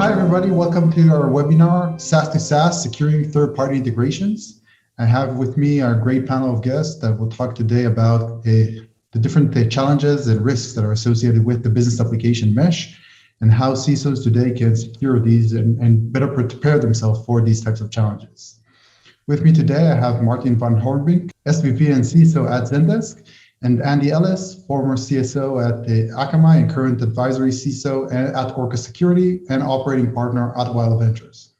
Hi, everybody. Welcome to our webinar, SaaS-to-SaaS, Securing Third-Party Integrations. I have with me our great panel of guests that will talk today about the different challenges and risks that are associated with the business application mesh and how CISOs today can secure these and better prepare themselves for these types of challenges. With me today, I have Martin van Hoornbeek, SVP and CISO at Zendesk, and Andy Ellis, former CSO at Akamai and current advisory CISO at Orca Security and operating partner at Wild Ventures.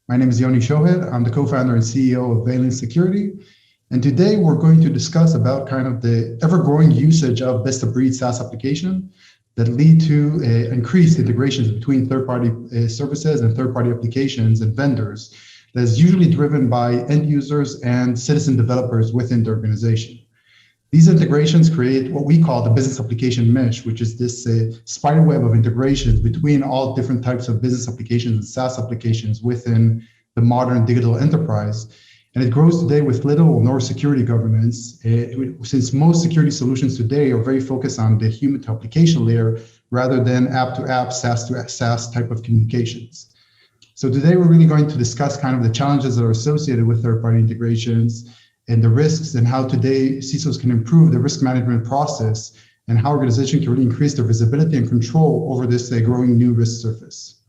My name is Yoni Shohet. I'm the co-founder and CEO of Valence Security. And today we're going to discuss about kind of the ever-growing usage of best-of-breed SaaS application that lead to increased integrations between third-party services and third-party applications and vendors that is usually driven by end users and citizen developers within the organization. These integrations create what we call the business application mesh, which is this spider web of integrations between all different types of business applications and SaaS applications within the modern digital enterprise. And it grows today with little nor security governance, since most security solutions today are very focused on the human to application layer rather than app to app, SaaS to SaaS type of communications. So today we're really going to discuss kind of the challenges that are associated with third-party integrations and the risks and how today CISOs can improve the risk management process and how organizations can really increase their visibility and control over this growing new risk surface.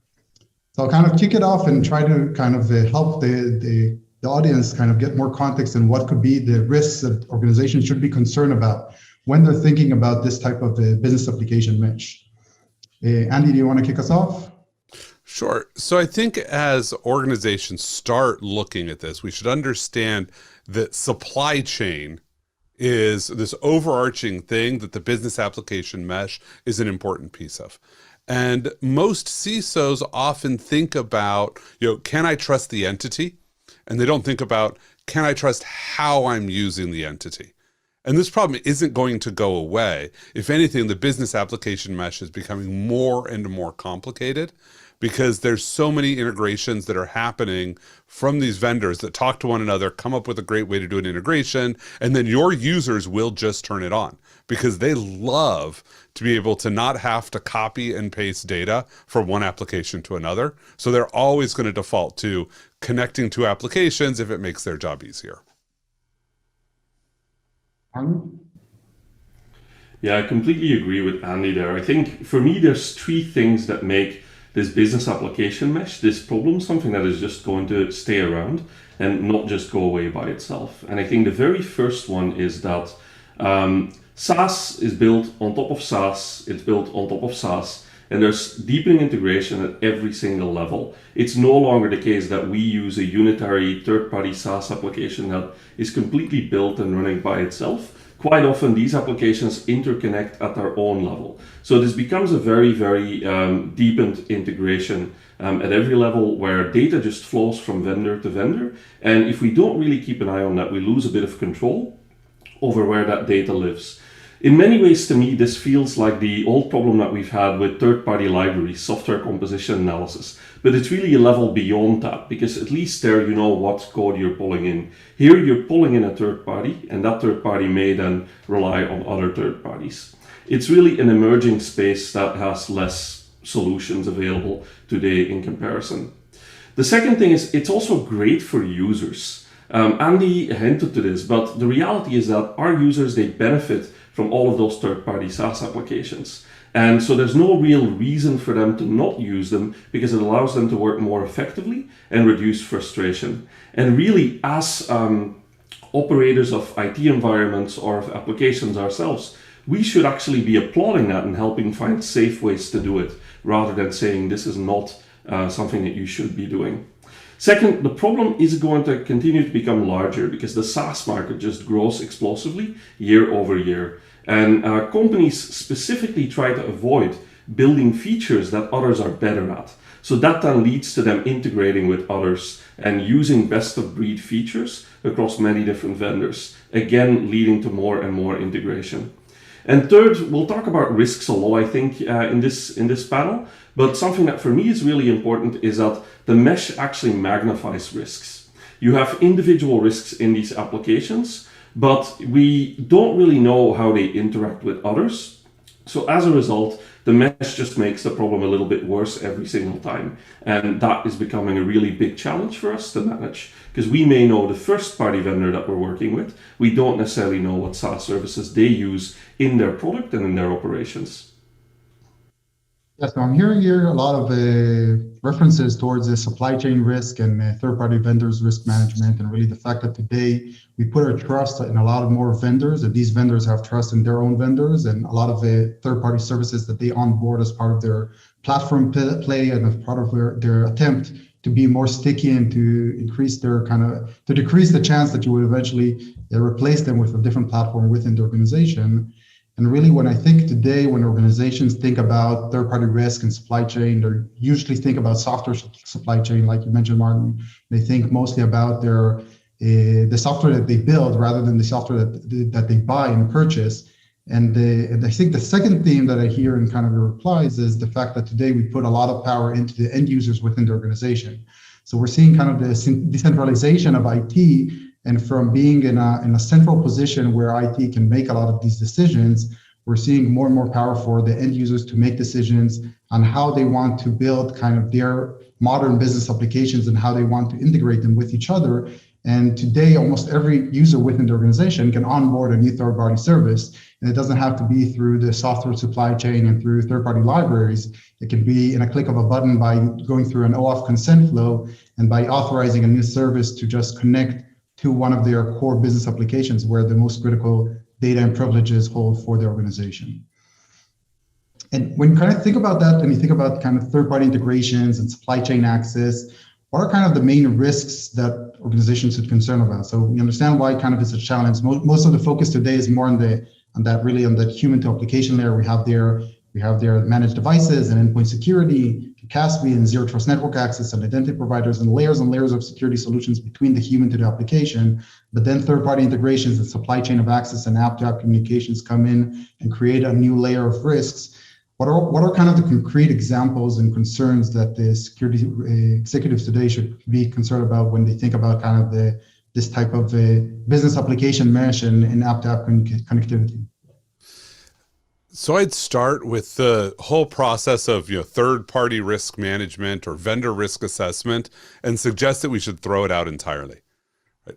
So I'll kind of kick it off and try to kind of help the audience kind of get more context on what could be the risks that organizations should be concerned about when they're thinking about this type of business application mesh. Andy, do you want to kick us off? Sure. So I think as organizations start looking at this, we should understand that supply chain is this overarching thing that the business application mesh is an important piece of. And most CISOs often think about, can I trust the entity? And they don't think about, can I trust how I'm using the entity? And this problem isn't going to go away. If anything, the business application mesh is becoming more and more complicated because there's so many integrations that are happening from these vendors that talk to one another, come up with a great way to do an integration, and then your users will just turn it on because they love to be able to not have to copy and paste data from one application to another. So they're always going to default to connecting to applications if it makes their job easier. Yeah, I completely agree with Andy there. I think for me, there's three things that make this business application mesh, this problem, something that is just going to stay around and not just go away by itself. And I think the very first one is that SaaS is built on top of SaaS, it's built on top of SaaS, and there's deepening integration at every single level. It's no longer the case that we use a unitary third-party SaaS application that is completely built and running by itself. Quite often these applications interconnect at their own level. So this becomes a very, very deepened integration at every level where data just flows from vendor to vendor. And if we don't really keep an eye on that, we lose a bit of control over where that data lives. In many ways, to me, this feels like the old problem that we've had with third-party libraries, software composition analysis. But it's really a level beyond that, because at least there you know what code you're pulling in. Here you're pulling in a third party, and that third party may then rely on other third parties. It's really an emerging space that has less solutions available today in comparison. The second thing is it's also great for users. Andy hinted to this, but the reality is that our users, they benefit from all of those third-party SaaS applications. And so there's no real reason for them to not use them because it allows them to work more effectively and reduce frustration. And really, as operators of IT environments or of applications ourselves, we should actually be applauding that and helping find safe ways to do it, rather than saying this is not something that you should be doing. Second, the problem is going to continue to become larger because the SaaS market just grows explosively year over year. And companies specifically try to avoid building features that others are better at. So that then leads to them integrating with others and using best of breed features across many different vendors, again, leading to more and more integration. And third, we'll talk about risks a lot, I think, in this panel. But something that for me is really important is that the mesh actually magnifies risks. You have individual risks in these applications, but we don't really know how they interact with others. So as a result, the mesh just makes the problem a little bit worse every single time. And that is becoming a really big challenge for us to manage, because we may know the first party vendor that we're working with. We don't necessarily know what SaaS services they use in their product and in their operations. Yes, so I'm hearing here a lot of references towards the supply chain risk and third-party vendors risk management, and really the fact that today we put our trust in a lot of more vendors, and these vendors have trust in their own vendors, and a lot of third-party services that they onboard as part of their platform play and as part of their attempt to be more sticky and to increase their to decrease the chance that you would eventually replace them with a different platform within the organization. And really, when I think today, when organizations think about third-party risk and supply chain, they usually think about software supply chain, like you mentioned, Martin. They think mostly about the software that they build rather than the software that they buy and purchase. And I think the second theme that I hear in kind of your replies is the fact that today we put a lot of power into the end users within the organization. So we're seeing kind of the decentralization of IT, and from being in a central position where IT can make a lot of these decisions, we're seeing more and more power for the end users to make decisions on how they want to build kind of their modern business applications and how they want to integrate them with each other. And today, almost every user within the organization can onboard a new third-party service. And it doesn't have to be through the software supply chain and through third-party libraries. It can be in a click of a button by going through an OAuth consent flow and by authorizing a new service to just connect to one of their core business applications where the most critical data and privileges hold for the organization. And when you kind of think about that, and you think about kind of third-party integrations and supply chain access, what are kind of the main risks that organizations should concern about? So we understand why kind of it's a challenge. Most of the focus today is more on that human to application layer. We have their managed devices and endpoint security, CASB and zero trust network access and identity providers, and layers of security solutions between the human to the application. But then third-party integrations and supply chain of access and app-to-app communications come in and create a new layer of risks. What are kind of the concrete examples and concerns that the security executives today should be concerned about when they think about kind of this type of business application mesh and app-to-app connectivity? So I'd start with the whole process of third-party risk management or vendor risk assessment and suggest that we should throw it out entirely.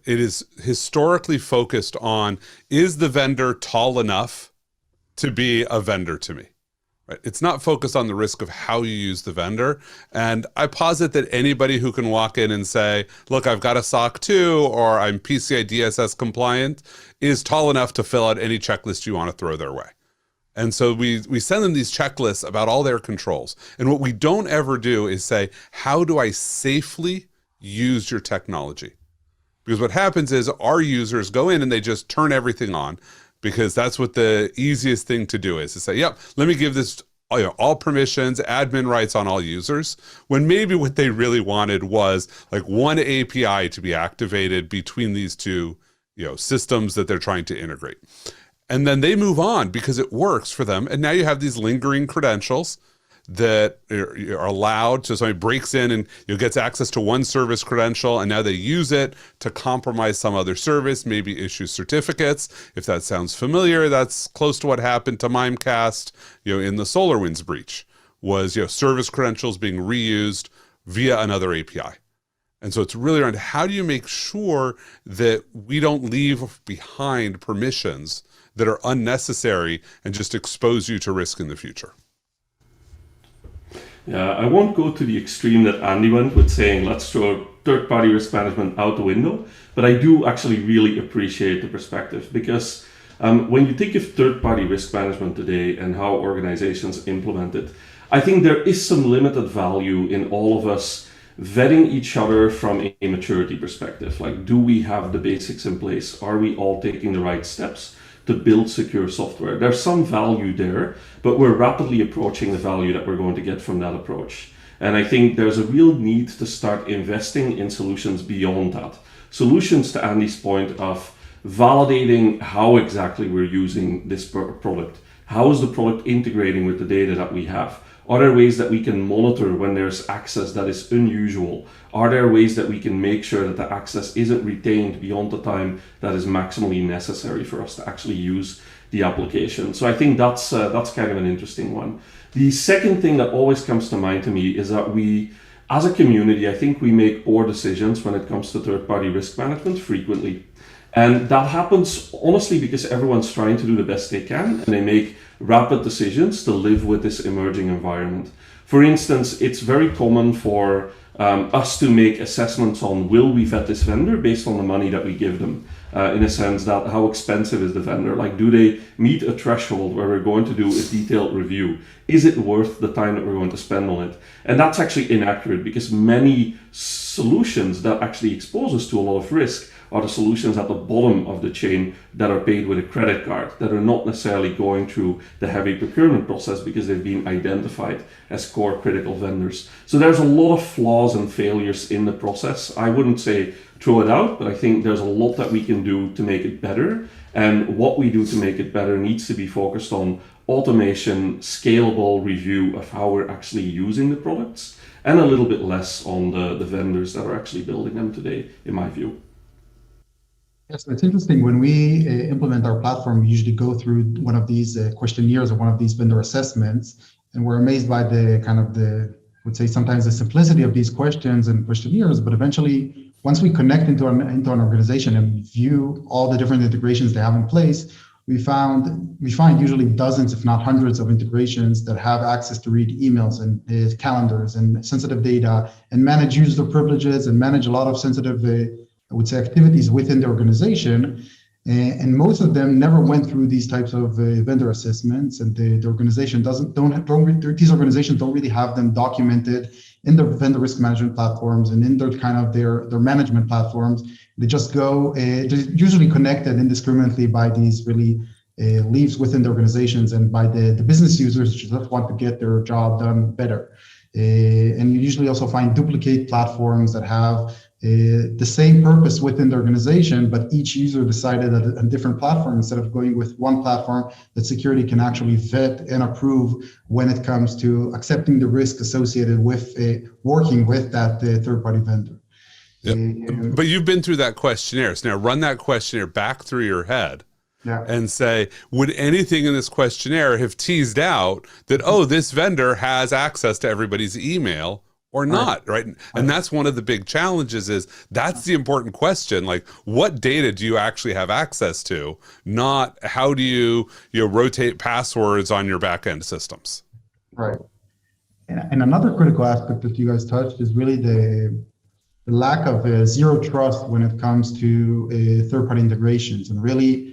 It is historically focused on, is the vendor tall enough to be a vendor to me? Right? It's not focused on the risk of how you use the vendor. And I posit that anybody who can walk in and say, look, I've got a SOC 2 or I'm PCI DSS compliant is tall enough to fill out any checklist you want to throw their way. And so we send them these checklists about all their controls. And what we don't ever do is say, how do I safely use your technology? Because what happens is our users go in and they just turn everything on, because that's what the easiest thing to do is to say, yep, let me give this all permissions, admin rights on all users, when maybe what they really wanted was like one API to be activated between these two systems that they're trying to integrate. And then they move on because it works for them. And now you have these lingering credentials that are allowed. So somebody breaks in and gets access to one service credential, and now they use it to compromise some other service, maybe issue certificates. If that sounds familiar, that's close to what happened to Mimecast, in the SolarWinds breach, was service credentials being reused via another API. And so it's really around, how do you make sure that we don't leave behind permissions that are unnecessary and just expose you to risk in the future? Yeah, I won't go to the extreme that Andy went with saying, let's throw third-party risk management out the window, but I do actually really appreciate the perspective, because when you think of third-party risk management today and how organizations implement it, I think there is some limited value in all of us vetting each other from a maturity perspective. Like, do we have the basics in place? Are we all taking the right steps to build secure software? There's some value there, but we're rapidly approaching the value that we're going to get from that approach. And I think there's a real need to start investing in solutions beyond that. Solutions, to Andy's point, of validating how exactly we're using this product. How is the product integrating with the data that we have? Are there ways that we can monitor when there's access that is unusual? Are there ways that we can make sure that the access isn't retained beyond the time that is maximally necessary for us to actually use the application. So I think that's kind of an interesting one. The second thing that always comes to mind to me is that we, as a community, I think we make poor decisions when it comes to third-party risk management frequently. And that happens honestly because everyone's trying to do the best they can, and they make rapid decisions to live with this emerging environment. For instance, it's very common for us to make assessments on will we vet this vendor based on the money that we give them, in a sense that how expensive is the vendor? Like, do they meet a threshold where we're going to do a detailed review? Is it worth the time that we're going to spend on it? And that's actually inaccurate, because many solutions that actually expose us to a lot of risk are the solutions at the bottom of the chain that are paid with a credit card, that are not necessarily going through the heavy procurement process because they've been identified as core critical vendors. So there's a lot of flaws and failures in the process. I wouldn't say throw it out, but I think there's a lot that we can do to make it better. And what we do to make it better needs to be focused on automation, scalable review of how we're actually using the products, and a little bit less on the vendors that are actually building them today, in my view. Yes, it's interesting. When we implement our platform, we usually go through one of these questionnaires or one of these vendor assessments, and we're amazed by I would say sometimes the simplicity of these questions and questionnaires. But eventually, once we connect into an organization and we view all the different integrations they have in place, we find usually dozens, if not hundreds, of integrations that have access to read emails and calendars and sensitive data and manage user privileges and manage a lot of sensitive I would say activities within the organization, and most of them never went through these types of vendor assessments, and the organization these organizations don't really have them documented in their vendor risk management platforms and in their management platforms. They just go, they're usually connected indiscriminately by these really leaves within the organizations and by the business users who just want to get their job done better. And you usually also find duplicate platforms that have the same purpose within the organization, but each user decided a different platform instead of going with one platform that security can actually vet and approve when it comes to accepting the risk associated with working with that third-party vendor. Yep. But you've been through that questionnaire. So now run that questionnaire back through your head. Yeah. And say, would anything in this questionnaire have teased out that, oh, this vendor has access to everybody's email or not, right? And that's one of the big challenges is that's the important question. Like, what data do you actually have access to? Not how do you rotate passwords on your back-end systems? Right. And another critical aspect that you guys touched is really the lack of zero trust when it comes to third-party integrations. And really,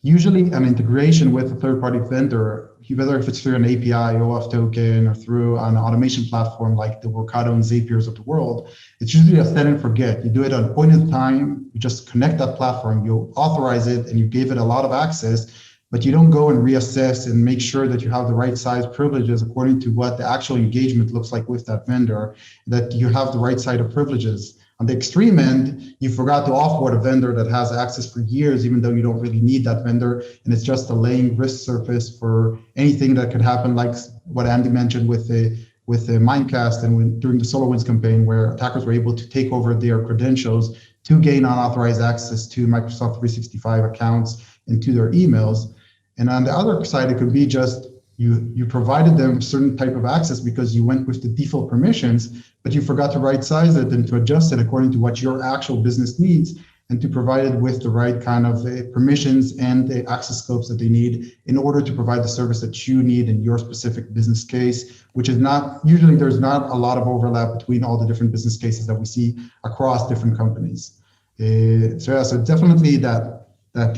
usually an integration with a third-party vendor, whether if it's through an API, OAuth token, or through an automation platform like the Workato and Zapiers of the world, it's usually a set and forget. You do it at a point in time, you just connect that platform, you authorize it, and you give it a lot of access, but you don't go and reassess and make sure that you have the right size privileges according to what the actual engagement looks like with that vendor, that you have the right side of privileges. On the extreme end, you forgot to offboard a vendor that has access for years, even though you don't really need that vendor, and it's just a laying risk surface for anything that could happen, like what Andy mentioned with the Mimecast and during the SolarWinds campaign, where attackers were able to take over their credentials to gain unauthorized access to Microsoft 365 accounts and to their emails. And on the other side, it could be just you provided them certain type of access because you went with the default permissions, but you forgot to right size it and to adjust it according to what your actual business needs and to provide it with the right kind of permissions and the access scopes that they need in order to provide the service that you need in your specific business case, which is not, usually there's not a lot of overlap between all the different business cases that we see across different companies. So definitely that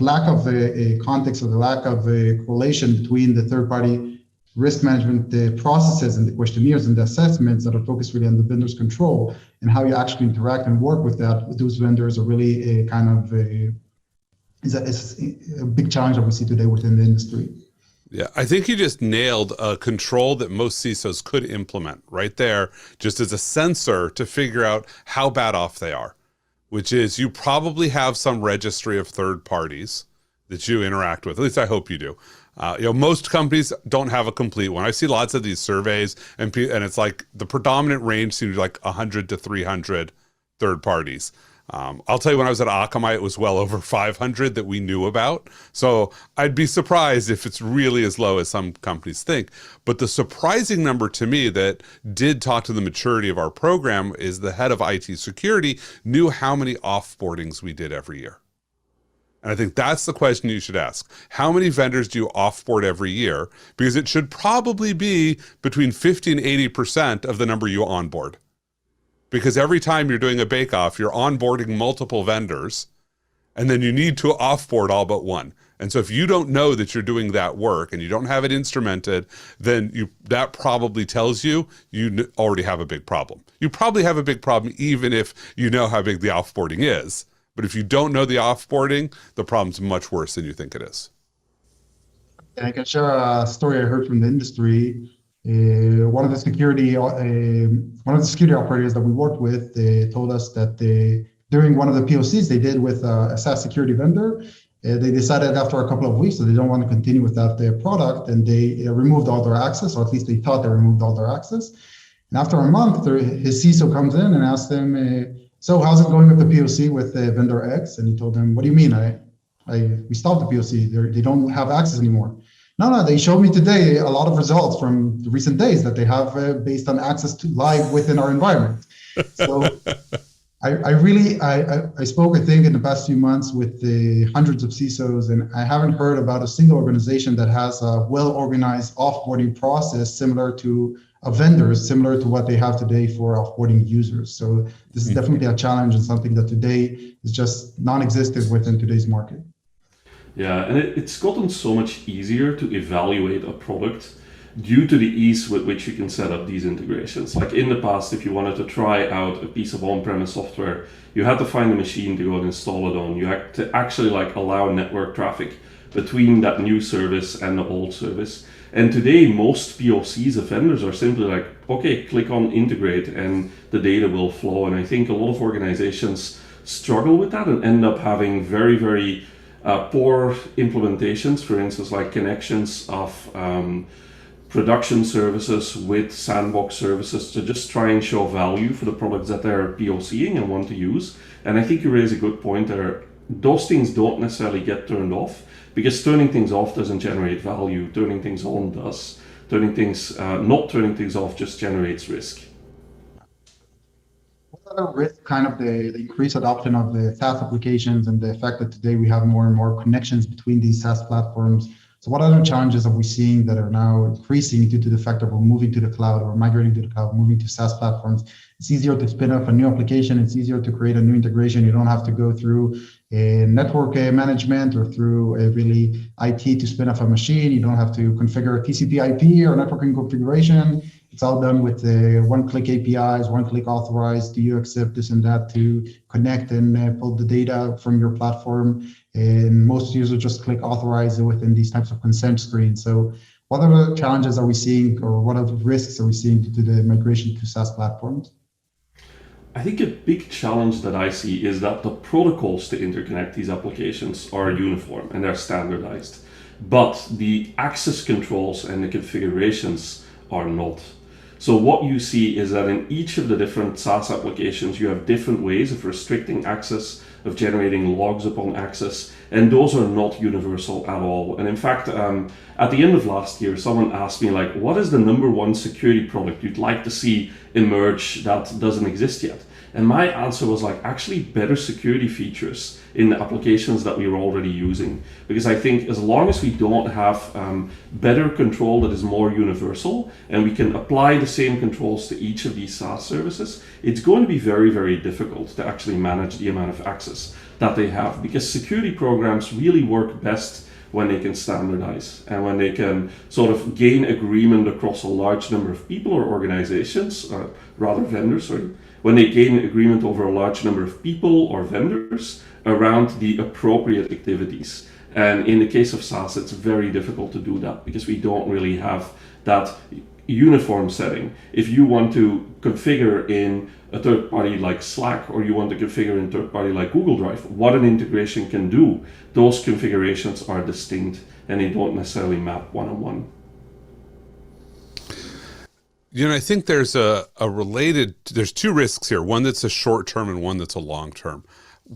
lack of a context or the lack of a correlation between the third-party risk management, the processes and the questionnaires and the assessments that are focused really on the vendor's control and how you actually interact and work with those vendors are really a kind of is a big challenge that we see today within the industry. Yeah, I think you just nailed a control that most CISOs could implement right there, just as a sensor to figure out how bad off they are, which is you probably have some registry of third parties that you interact with. At least I hope you do. Most companies don't have a complete one. I see lots of these surveys, and it's like the predominant range seems like 100 to 300 third parties. I'll tell you, when I was at Akamai, it was well over 500 that we knew about. So I'd be surprised if it's really as low as some companies think. But the surprising number to me that did talk to the maturity of our program is the head of IT security knew how many offboardings we did every year. And I think that's the question you should ask. How many vendors do you offboard every year? Because it should probably be between 50 and 80% of the number you onboard. Because every time you're doing a bake-off, you're onboarding multiple vendors, and then you need to offboard all but one. And so if you don't know that you're doing that work and you don't have it instrumented, then that probably tells you already have a big problem. You probably have a big problem even if you know how big the offboarding is. But if you don't know the offboarding, the problem's much worse than you think it is. And I can share a story I heard from the industry. One of the security operators that we worked with, they told us that during one of the POCs they did with a SaaS security vendor, they decided after a couple of weeks that they don't want to continue with that product, and they removed all their access, or at least they thought they removed all their access. And after a month, his CISO comes in and asks them, so how's it going with the POC with vendor X? And he told them, what do you mean? We stopped the POC. They don't have access anymore. No, they showed me today a lot of results from the recent days that they have based on access to live within our environment. So I spoke, I think, in the past few months with the hundreds of CISOs, and I haven't heard about a single organization that has a well-organized offboarding process similar to a vendor, similar to what they have today for offboarding users. So this is definitely a challenge and something that today is just non-existent within today's market. Yeah, and it's gotten so much easier to evaluate a product due to the ease with which you can set up these integrations. Like in the past, if you wanted to try out a piece of on-premise software, you had to find a machine to go and install it on. You had to actually allow network traffic between that new service and the old service. And today, most POCs of vendors are simply like, okay, click on integrate and the data will flow. And I think a lot of organizations struggle with that and end up having very, very poor implementations. For instance, like connections of production services with sandbox services to just try and show value for the products that they're POCing and want to use. And I think you raise a good point there. Those things don't necessarily get turned off, because turning things off doesn't generate value. Turning things on does. Not turning things off just generates risk. What other risk, kind of the increased adoption of the SaaS applications and the fact that today we have more and more connections between these SaaS platforms? So what other challenges are we seeing that are now increasing due to the fact that we're moving to the cloud or migrating to the cloud, moving to SaaS platforms? It's easier to spin up a new application. It's easier to create a new integration. You don't have to go through a network management or through a really IT to spin up a machine. You don't have to configure TCP/IP or networking configuration. It's all done with one-click APIs, one-click authorized. Do you accept this and that to connect and pull the data from your platform? And most users just click authorize within these types of consent screens. So what other challenges are we seeing, or what other risks are we seeing due to the migration to SaaS platforms? I think a big challenge that I see is that the protocols to interconnect these applications are uniform and they're standardized, but the access controls and the configurations are not. So what you see is that in each of the different SaaS applications, you have different ways of restricting access, of generating logs upon access, and those are not universal at all. And in fact, at the end of last year, someone asked me, what is the number one security product you'd like to see emerge that doesn't exist yet? And my answer was actually better security features in the applications that we are already using. Because I think as long as we don't have better control that is more universal, and we can apply the same controls to each of these SaaS services, it's going to be very, very difficult to actually manage the amount of access that they have. Because security programs really work best when they can standardize and when they can sort of gain agreement across a large number of people or organizations, vendors, when they gain agreement over a large number of people or vendors around the appropriate activities. And in the case of SaaS, it's very difficult to do that because we don't really have that uniform setting. If you want to configure in a third party like Slack, or you want to configure in a third party like Google Drive, what an integration can do, those configurations are distinct and they don't necessarily map one-on-one. I think there's there's two risks here, one that's a short term and one that's a long term.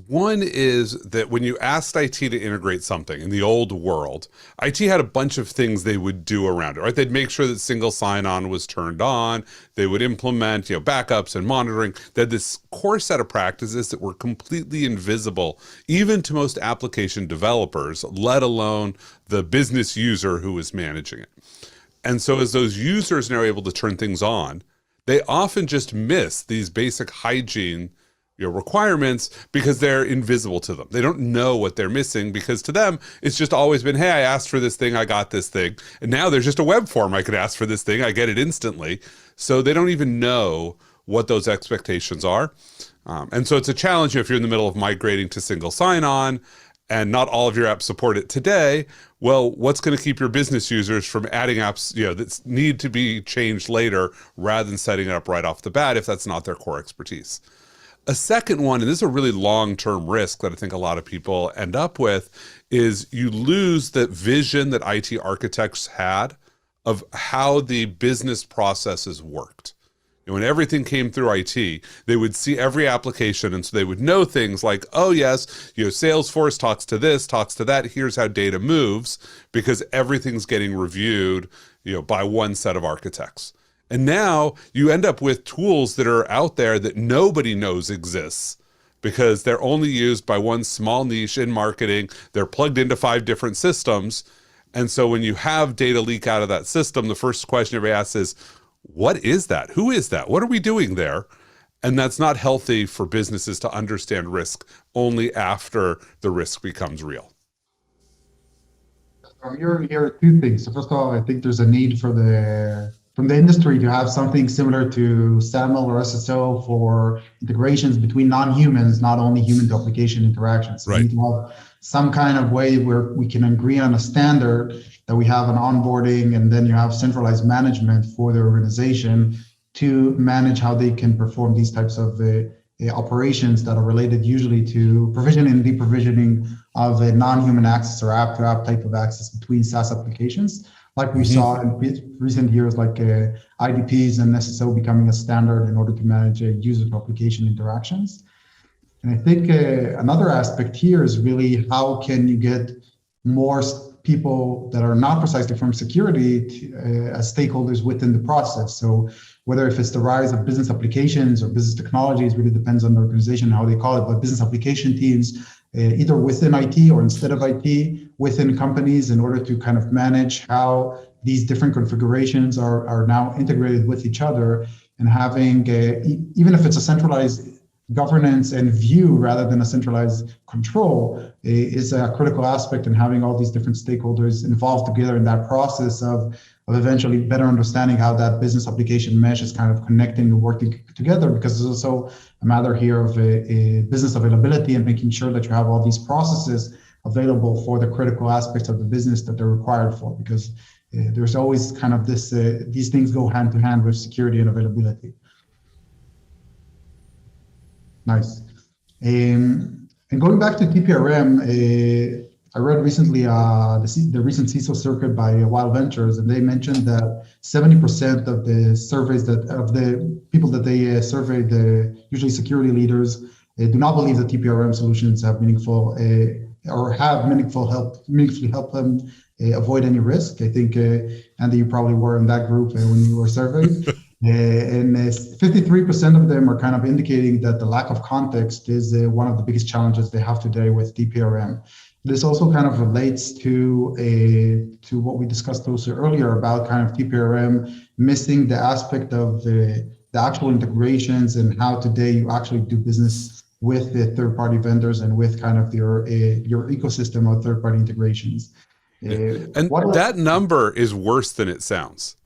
One is that when you asked IT to integrate something in the old world, IT had a bunch of things they would do around it, right? They'd make sure that single sign-on was turned on. They would implement, backups and monitoring. They had this core set of practices that were completely invisible, even to most application developers, let alone the business user who was managing it. And so as those users now are able to turn things on, they often just miss these basic hygiene requirements because they're invisible to them. They don't know what they're missing because to them, it's just always been, hey, I asked for this thing, I got this thing. And now there's just a web form. I could ask for this thing, I get it instantly. So they don't even know what those expectations are. And so it's a challenge if you're in the middle of migrating to single sign-on and not all of your apps support it today. Well, what's going to keep your business users from adding apps that need to be changed later rather than setting it up right off the bat if that's not their core expertise? A second one, and this is a really long-term risk that I think a lot of people end up with, is you lose the vision that IT architects had of how the business processes worked. When everything came through IT, they would see every application, and so they would know things like, oh yes, Salesforce talks to this, talks to that, here's how data moves, because everything's getting reviewed, by one set of architects. And now you end up with tools that are out there that nobody knows exists because they're only used by one small niche in marketing. They're plugged into 5 different systems. And so when you have data leak out of that system, the first question everybody asks is, what is that? Who is that? What are we doing there? And that's not healthy for businesses to understand risk only after the risk becomes real. Here are 2 things. So first of all, I think there's a need from the industry to have something similar to SAML or SSO for integrations between non-humans, not only human to application interactions. So right. We need to have some kind of way where we can agree on a standard that we have an onboarding, and then you have centralized management for the organization to manage how they can perform these types of operations that are related usually to provisioning and deprovisioning of a non-human access or app-to-app type of access between SaaS applications, like we saw in recent years, like IDPs and SSO becoming a standard in order to manage user-to-application interactions. And I think another aspect here is really how can you get more people that are not precisely from security as stakeholders within the process. So whether if it's the rise of business applications or business technologies, really depends on the organization, how they call it, but business application teams, either within IT or instead of IT, within companies in order to kind of manage how these different configurations are now integrated with each other, and having, even if it's a centralized governance and view rather than a centralized control, is a critical aspect in having all these different stakeholders involved together in that process of eventually better understanding how that business application mesh is kind of connecting and working together, because there's also a matter here of a business availability and making sure that you have all these processes available for the critical aspects of the business that they're required for, because there's always kind of this, these things go hand to hand with security and availability. Nice. And going back to TPRM, I read recently the recent CISO circuit by Wild Ventures, and they mentioned that 70% of the surveys of the people that they surveyed, usually security leaders, do not believe that TPRM solutions have meaningfully help them avoid any risk. I think, Andy, you probably were in that group when you were surveyed. And 53% of them are kind of indicating that the lack of context is one of the biggest challenges they have today with TPRM. This also kind of relates to what we discussed also earlier about kind of TPRM missing the aspect of the actual integrations and how today you actually do business with the third-party vendors and with kind of your ecosystem of third-party integrations. And that number is worse than it sounds.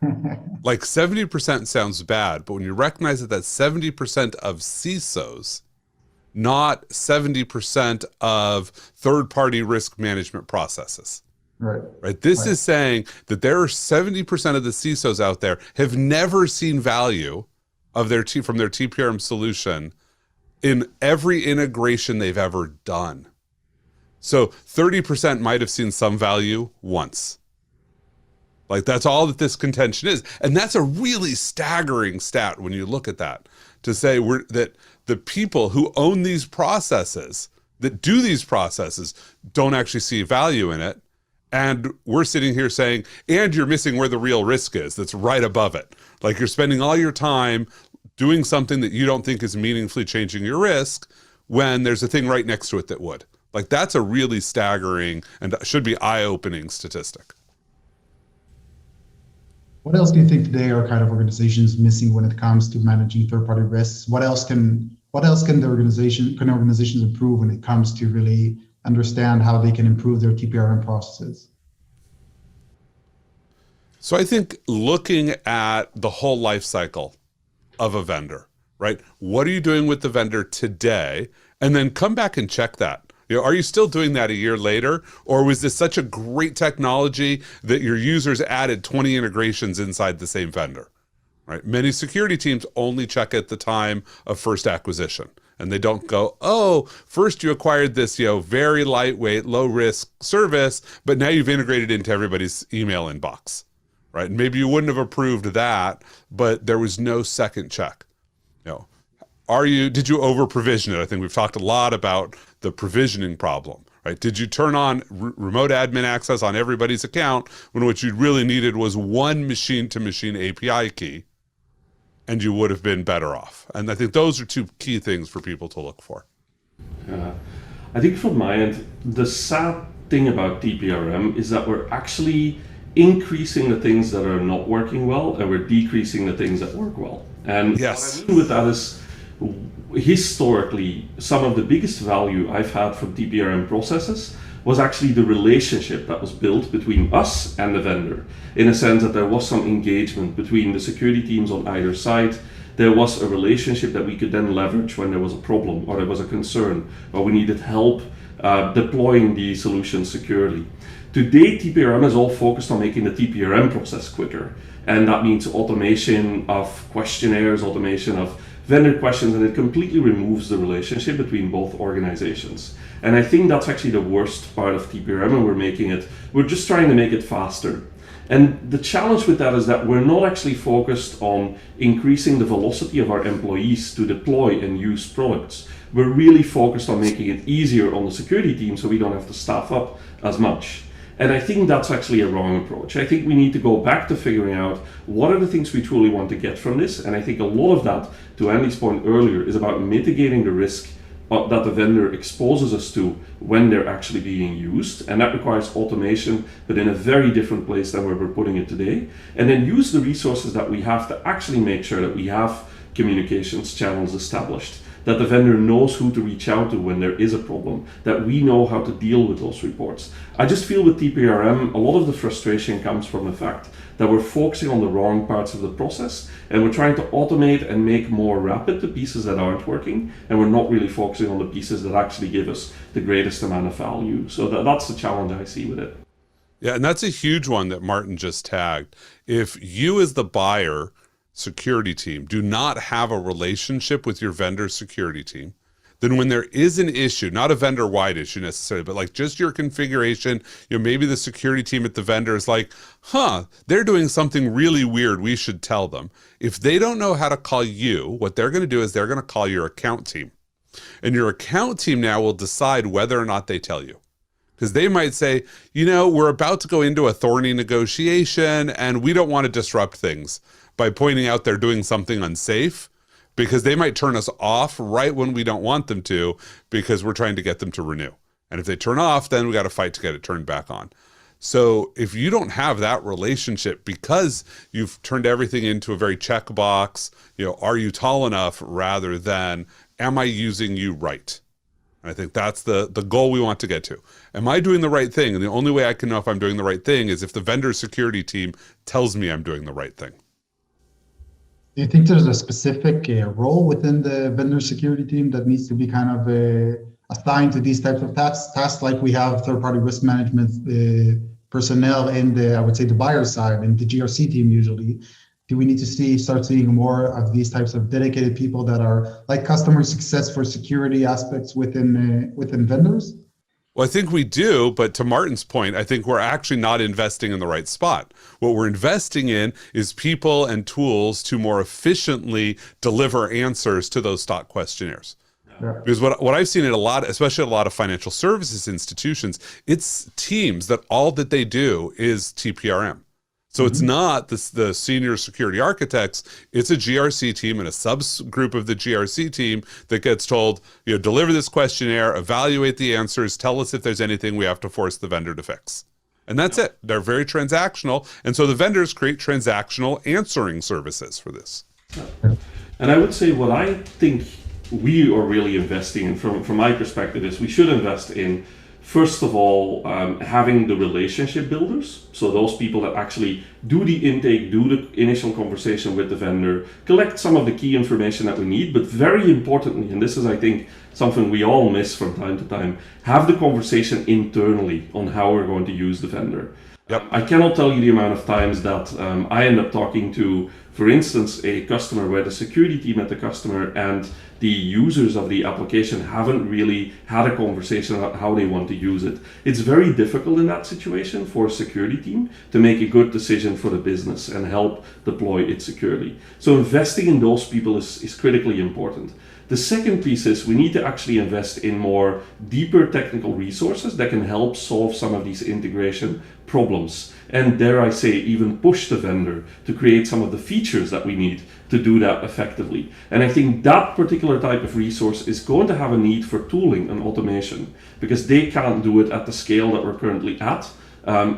Like 70% sounds bad, but when you recognize that that's 70% of CISOs, not 70% of third-party risk management processes. Right. This is saying that there are 70% of the CISOs out there have never seen value of from their TPRM solution in every integration they've ever done. So 30% might have seen some value once. Like that's all that this contention is. And that's a really staggering stat when you look at that, to say that the people who own these processes, that do these processes, don't actually see value in it. And we're sitting here saying, and you're missing where the real risk is, that's right above it. Like you're spending all your time doing something that you don't think is meaningfully changing your risk when there's a thing right next to it that would. Like that's a really staggering and should be eye-opening statistic. What else do you think today are kind of organizations missing when it comes to managing third-party risks? What else can organizations improve when it comes to really understand how they can improve their TPRM processes? So I think looking at the whole life cycle of a vendor, right? What are you doing with the vendor today? And then come back and check that. Are you still doing that a year later? Or was this such a great technology that your users added 20 integrations inside the same vendor, right? Many security teams only check at the time of first acquisition. And they don't go, oh, first you acquired this, very lightweight, low risk service, but now you've integrated into everybody's email inbox, right? And maybe you wouldn't have approved that, but there was no second check. Did you over provision it? I think we've talked a lot about the provisioning problem, right? Did you turn on remote admin access on everybody's account when what you really needed was one machine-to-machine API key, and you would have been better off? And I think those are two key things for people to look for. I think from my end, the sad thing about TPRM is that we're actually increasing the things that are not working well, and we're decreasing the things that work well. And yes, what I mean with that is, historically, some of the biggest value I've had from TPRM processes was actually the relationship that was built between us and the vendor, in a sense that there was some engagement between the security teams on either side. There was a relationship that we could then leverage when there was a problem or there was a concern or we needed help deploying the solution securely. Today, TPRM is all focused on making the TPRM process quicker. And that means automation of questionnaires, automation of vendor questions, and it completely removes the relationship between both organizations. And I think that's actually the worst part of TPRM, and we're just trying to make it faster. And the challenge with that is that we're not actually focused on increasing the velocity of our employees to deploy and use products. We're really focused on making it easier on the security team so we don't have to staff up as much. And I think that's actually a wrong approach. I think we need to go back to figuring out what are the things we truly want to get from this. And I think a lot of that, to Andy's point earlier, is about mitigating the risk that the vendor exposes us to when they're actually being used. And that requires automation, but in a very different place than where we're putting it today. And then use the resources that we have to actually make sure that we have communications channels established, that the vendor knows who to reach out to when there is a problem, that we know how to deal with those reports. I just feel with TPRM, a lot of the frustration comes from the fact that we're focusing on the wrong parts of the process, and we're trying to automate and make more rapid the pieces that aren't working, and we're not really focusing on the pieces that actually give us the greatest amount of value. So that's the challenge I see with it. Yeah, and that's a huge one that Martin just tagged. If you as the buyer security team do not have a relationship with your vendor security team, then when there is an issue, not a vendor-wide issue necessarily, but like just your configuration, maybe the security team at the vendor is like, they're doing something really weird, we should tell them. If they don't know how to call you, what they're going to do is they're going to call your account team. And your account team now will decide whether or not they tell you. Because they might say, we're about to go into a thorny negotiation and we don't want to disrupt things by pointing out they're doing something unsafe, because they might turn us off right when we don't want them to, because we're trying to get them to renew. And if they turn off, then we got to fight to get it turned back on. So if you don't have that relationship because you've turned everything into a very checkbox, are you tall enough rather than, am I using you right? And I think that's the goal we want to get to. Am I doing the right thing? And the only way I can know if I'm doing the right thing is if the vendor security team tells me I'm doing the right thing. Do you think there's a specific role within the vendor security team that needs to be kind of assigned to these types of tasks, like we have third-party risk management personnel in I would say the buyer side and the GRC team usually? Do we need to start seeing more of these types of dedicated people that are like customer success for security aspects within vendors? Well, I think we do, but to Martin's point, I think we're actually not investing in the right spot. What we're investing in is people and tools to more efficiently deliver answers to those stock questionnaires. Yeah. Because what I've seen in a lot, especially at a lot of financial services institutions, it's teams that all that they do is TPRM. So it's not the senior security architects, it's a GRC team and a subgroup of the GRC team that gets told, deliver this questionnaire, evaluate the answers, tell us if there's anything we have to force the vendor to fix. And that's it. They're very transactional. And so the vendors create transactional answering services for this. And I would say what I think we are really investing in, from my perspective, is we should invest in, first of all, having the relationship builders. So those people that actually do the intake, do the initial conversation with the vendor, collect some of the key information that we need, but very importantly, and this is, I think, something we all miss from time to time, have the conversation internally on how we're going to use the vendor. Yep. I cannot tell you the amount of times that I end up talking to, for instance, a customer where the security team at the customer and the users of the application haven't really had a conversation about how they want to use it. It's very difficult in that situation for a security team to make a good decision for the business and help deploy it securely. So investing in those people is critically important. The second piece is we need to actually invest in more deeper technical resources that can help solve some of these integration problems. And dare I say, even push the vendor to create some of the features that we need to do that effectively. And I think that particular type of resource is going to have a need for tooling and automation, because they can't do it at the scale that we're currently at.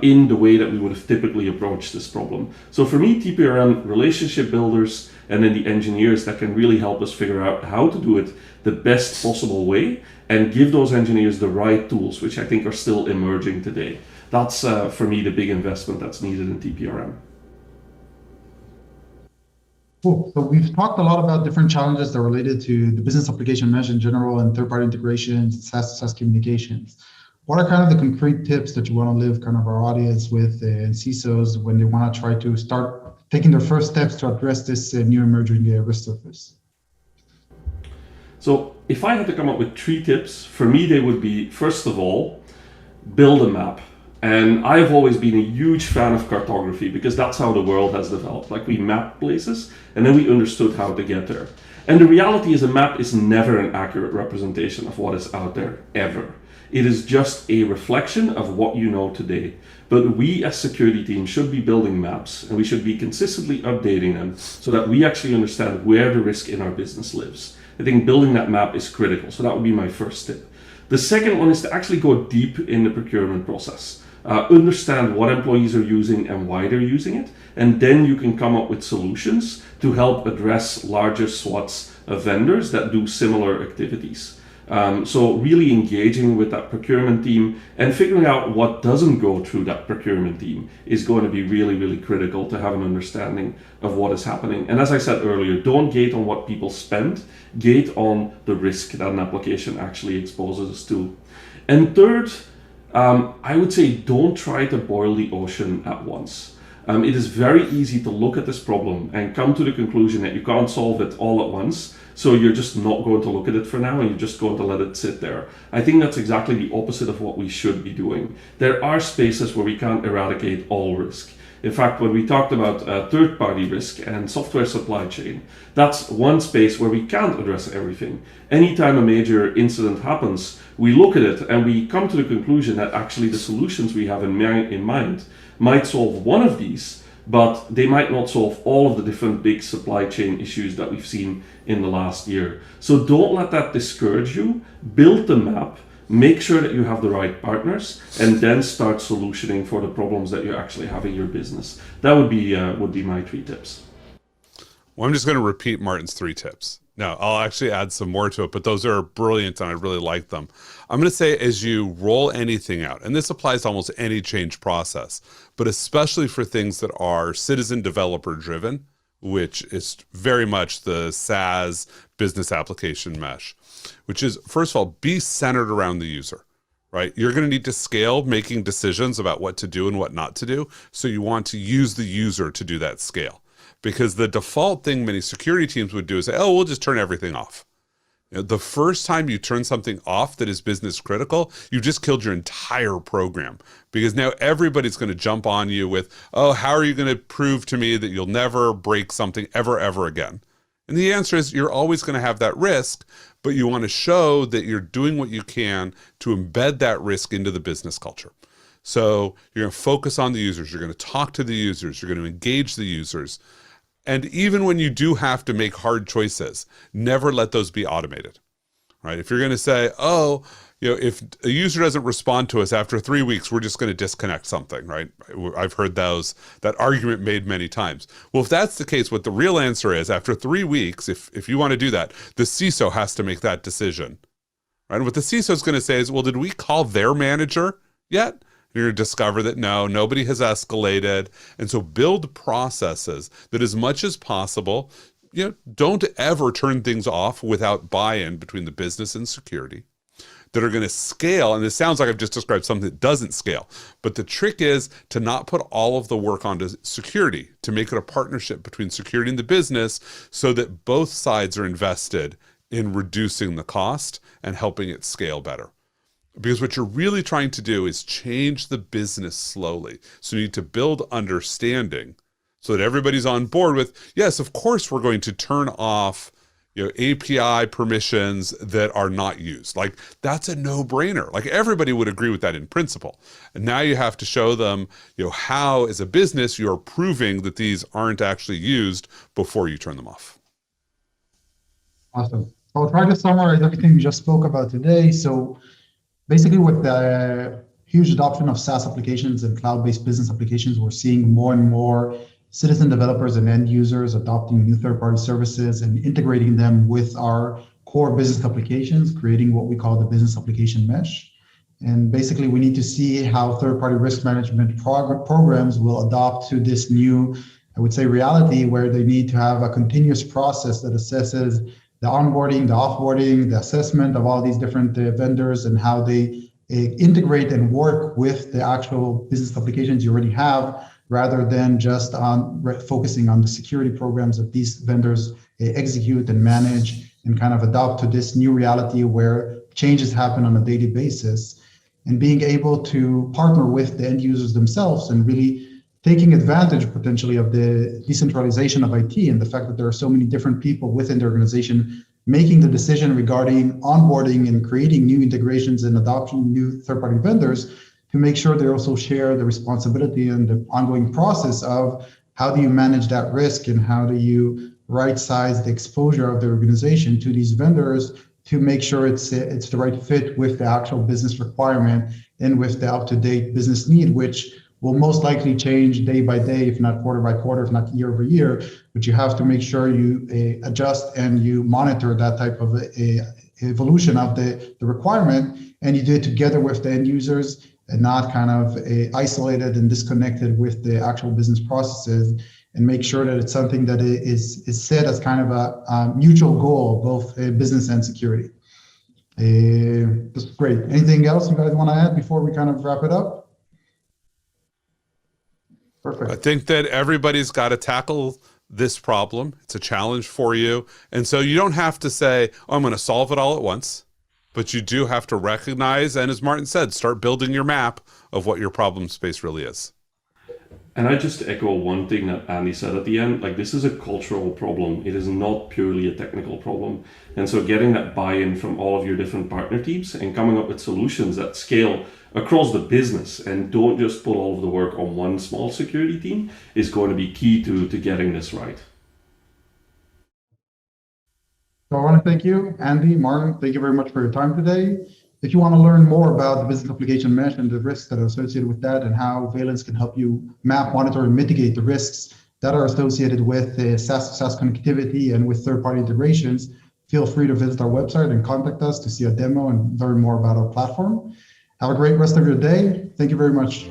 In the way that we would have typically approached this problem. So for me, TPRM, relationship builders, and then the engineers that can really help us figure out how to do it the best possible way and give those engineers the right tools, which I think are still emerging today. That's, for me, the big investment that's needed in TPRM. Cool. So we've talked a lot about different challenges that are related to the business application mesh in general and third-party integrations, SaaS-to-SaaS communications. What are kind of the concrete tips that you want to leave kind of our audience with and CISOs when they want to try to start taking their first steps to address this new emerging risk surface? So if I had to come up with 3 tips, for me they would be, first of all, build a map. And I've always been a huge fan of cartography because that's how the world has developed. Like, we mapped places and then we understood how to get there. And the reality is a map is never an accurate representation of what is out there, ever. It is just a reflection of what you know today. But we as security teams should be building maps, and we should be consistently updating them so that we actually understand where the risk in our business lives. I think building that map is critical. So that would be my first tip. The second one is to actually go deep in the procurement process. Understand what employees are using and why they're using it. And then you can come up with solutions to help address larger swaths of vendors that do similar activities. So really engaging with that procurement team and figuring out what doesn't go through that procurement team is going to be really, really critical to have an understanding of what is happening. And as I said earlier, don't gate on what people spend, gate on the risk that an application actually exposes us to. And third, I would say don't try to boil the ocean at once. It is very easy to look at this problem and come to the conclusion that you can't solve it all at once. So you're just not going to look at it for now and you're just going to let it sit there. I think that's exactly the opposite of what we should be doing. There are spaces where we can't eradicate all risk. In fact, when we talked about third-party risk and software supply chain, that's one space where we can't address everything. Anytime a major incident happens, we look at it and we come to the conclusion that actually the solutions we have in mind might solve one of these, but they might not solve all of the different big supply chain issues that we've seen in the last year. So don't let that discourage you. Build the map, make sure that you have the right partners, and then start solutioning for the problems that you actually have in your business. That would be my 3 tips. Well, I'm just going to repeat Martin's 3 tips. Now, I'll actually add some more to it, but those are brilliant and I really like them. I'm going to say, as you roll anything out, and this applies to almost any change process, but especially for things that are citizen developer driven, which is very much the SaaS business application mesh, which is, first of all, be centered around the user, right? You're going to need to scale making decisions about what to do and what not to do. So you want to use the user to do that scale. Because the default thing many security teams would do is say, oh, we'll just turn everything off. The first time you turn something off that is business critical, you just killed your entire program, because now everybody's going to jump on you with, oh, how are you going to prove to me that you'll never break something ever again? And the answer is you're always going to have that risk, but you want to show that you're doing what you can to embed that risk into the business culture. So you're going to focus on the users. You're going to talk to the users. You're going to engage the users. And even when you do have to make hard choices, never let those be automated, right? If you're going to say, oh, if a user doesn't respond to us after 3 weeks, we're just going to disconnect something, right? I've heard that argument made many times. Well, if that's the case, what the real answer is, after 3 weeks, if you want to do that, the CISO has to make that decision, right? And what the CISO is going to say is, well, did we call their manager yet? You're going to discover that no, nobody has escalated. And so build processes that, as much as possible, don't ever turn things off without buy-in between the business and security, that are going to scale. And this sounds like I've just described something that doesn't scale. But the trick is to not put all of the work onto security, to make it a partnership between security and the business so that both sides are invested in reducing the cost and helping it scale better. Because what you're really trying to do is change the business slowly. So you need to build understanding so that everybody's on board with, yes, of course, we're going to turn off API permissions that are not used. Like, that's a no-brainer. Like, everybody would agree with that in principle. And now you have to show them, how as a business you're proving that these aren't actually used before you turn them off. Awesome. I'll try to summarize everything we just spoke about today. So basically, with the huge adoption of SaaS applications and cloud-based business applications, we're seeing more and more citizen developers and end users adopting new third-party services and integrating them with our core business applications, creating what we call the business application mesh. And basically, we need to see how third-party risk management programs will adopt to this new, I would say, reality, where they need to have a continuous process that assesses the onboarding, the offboarding, the assessment of all these different vendors and how they integrate and work with the actual business applications you already have, rather than just on focusing on the security programs that these vendors execute and manage, and kind of adopt to this new reality where changes happen on a daily basis, and being able to partner with the end users themselves and really taking advantage potentially of the decentralization of IT and the fact that there are so many different people within the organization making the decision regarding onboarding and creating new integrations and adopting new third-party vendors, to make sure they also share the responsibility and the ongoing process of how do you manage that risk and how do you right-size the exposure of the organization to these vendors to make sure it's the right fit with the actual business requirement and with the up-to-date business need, which will most likely change day by day, if not quarter by quarter, if not year over year. But you have to make sure you adjust and you monitor that type of evolution of the requirement, and you do it together with the end users and not kind of isolated and disconnected with the actual business processes, and make sure that it's something that is set as kind of a mutual goal, both business and security. That's great. Anything else you guys want to add before we kind of wrap it up? Perfect. I think that everybody's got to tackle this problem. It's a challenge for you. And so you don't have to say, oh, I'm going to solve it all at once. But you do have to recognize, and as Martin said, start building your map of what your problem space really is. And I just echo one thing that Andy said at the end, like, this is a cultural problem. It is not purely a technical problem. And so getting that buy-in from all of your different partner teams and coming up with solutions that scale across the business and don't just put all of the work on one small security team is going to be key to getting this right. So I want to thank you, Andy, Martin. Thank you very much for your time today. If you want to learn more about the business application mesh and the risks that are associated with that, and how Valence can help you map, monitor, and mitigate the risks that are associated with SaaS-to-SaaS connectivity and with third-party integrations, feel free to visit our website and contact us to see a demo and learn more about our platform. Have a great rest of your day. Thank you very much.